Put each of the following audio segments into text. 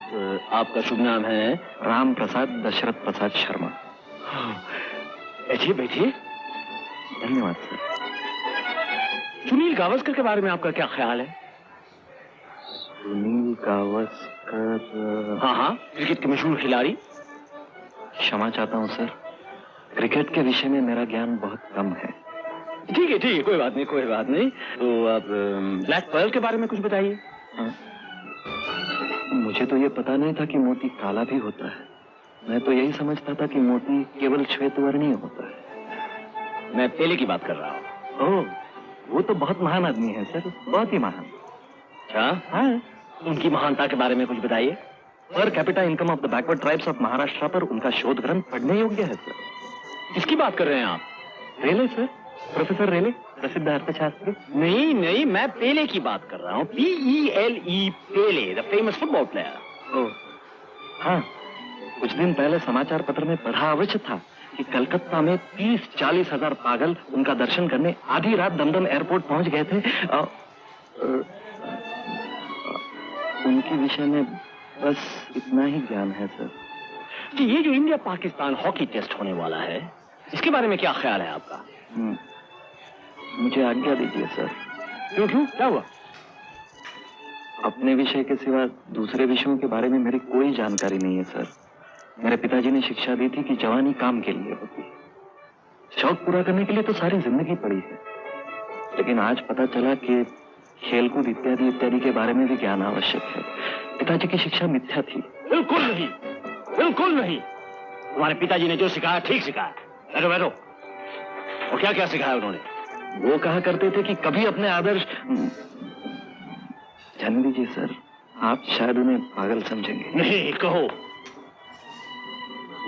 आपका शुभ नाम है? राम प्रसाद दशरथ प्रसाद शर्मा। बैठिए बैठिए। धन्यवाद सर। सुनील गावस्कर के बारे में आपका क्या ख्याल है? सुनील गावस्कर? हाँ हाँ, क्रिकेट के मशहूर खिलाड़ी। क्षमा चाहता हूँ सर, क्रिकेट के विषय में मेरा ज्ञान बहुत कम है। ठीक है कोई बात नहीं, कोई बात नहीं। तो आप ब्लैक पर्ल के बारे में कुछ बताइए। मुझे तो ये पता नहीं था कि मोती काला भी होता है। मैं तो यही समझता था कि मोती केवल श्वेत वर्णीय होता है। मैं पेले की बात कर रहा हूँ। ओह, वो तो बहुत महान आदमी है सर, बहुत ही महान। अच्छा हाँ, उनकी महानता के बारे में कुछ बताइए। Per capita income of the backward tribes of Maharashtra पर उनका शोध ग्रंथ पढ़ने योग्य है सर। किसकी बात कर रहे हैं आप? रेले सर, प्रोफेसर रेले, प्रसिद्ध अर्थशास्त्री। नहीं, मैं पेले की बात कर रहा हूँ। PELE, Pele, the famous football player. Oh हाँ, कुछ दिन पहले समाचार पत्र में पढ़ा अवश्य था कि कलकत्ता में 30-40 हजार पागल उनका दर्शन करने आधी रात दमदम एयरपोर्ट पहुंच गए थे। उनके विषय में बस इतना ही ज्ञान है सर। कि ये जो इंडिया पाकिस्तान हॉकी टेस्ट होने वाला है, इसके बारे में क्या ख्याल है आपका? मुझे आज्ञा दीजिए सर। क्यों क्या हुआ? अपने विषय के सिवा दूसरे विषयों के बारे में मेरी कोई जानकारी नहीं है सर। मेरे पिताजी ने शिक्षा दी थी कि जवानी काम के लिए होती है, शौक पूरा करने के लिए तो सारी जिंदगी पड़ी है। लेकिन आज पता चला कि खेलकूद इत्यादि इत्यादि के बारे में भी ज्ञान आवश्यक है। पिताजी की शिक्षा मिथ्या थी। बिल्कुल नहीं, बिल्कुल नहीं। तुम्हारे पिताजी ने जो सिखाया ठीक सिखाया। बैठो। और क्या क्या सिखाया उन्होंने? वो कहा करते थे कि कभी अपने आदर्श, जाने दीजिए सर, आप शायद उन्हें पागल समझेंगे। नहीं, कहो।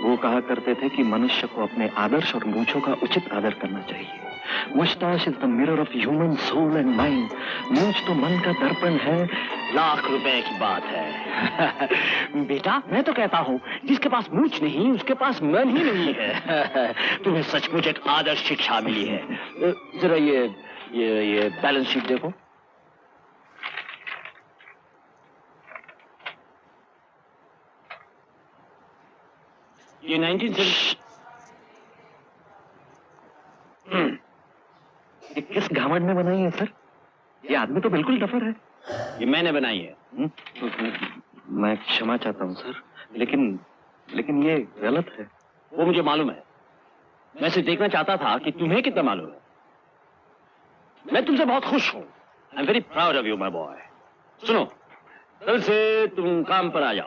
वो कहा करते थे कि मनुष्य को अपने आदर्श और मूंछों का उचित आदर करना चाहिए। Moustache is the mirror of human soul and mind. मूंछ तो मन का दर्पण है। लाख रुपए की बात है। बेटा, मैं तो कहता हूँ जिसके पास मूंछ नहीं उसके पास मन ही नहीं है। तुम्हें सचमुच एक आदर्श शिक्षा मिली है। जरा ये बैलेंस शीट देखो। ये 19 ये किस घावड़ में बनाई है सर? ये आदमी तो बिल्कुल डफर है। ये मैंने बनाई है। मैं क्षमा चाहता हूँ सर, लेकिन ये गलत है। वो मुझे मालूम है। मैं सिर्फ देखना चाहता था कि तुम्हें कितना मालूम है। मैं तुमसे बहुत खुश हूँ। I am very proud of you my boy. सुनो, कल से तुम काम पर आ जाओ।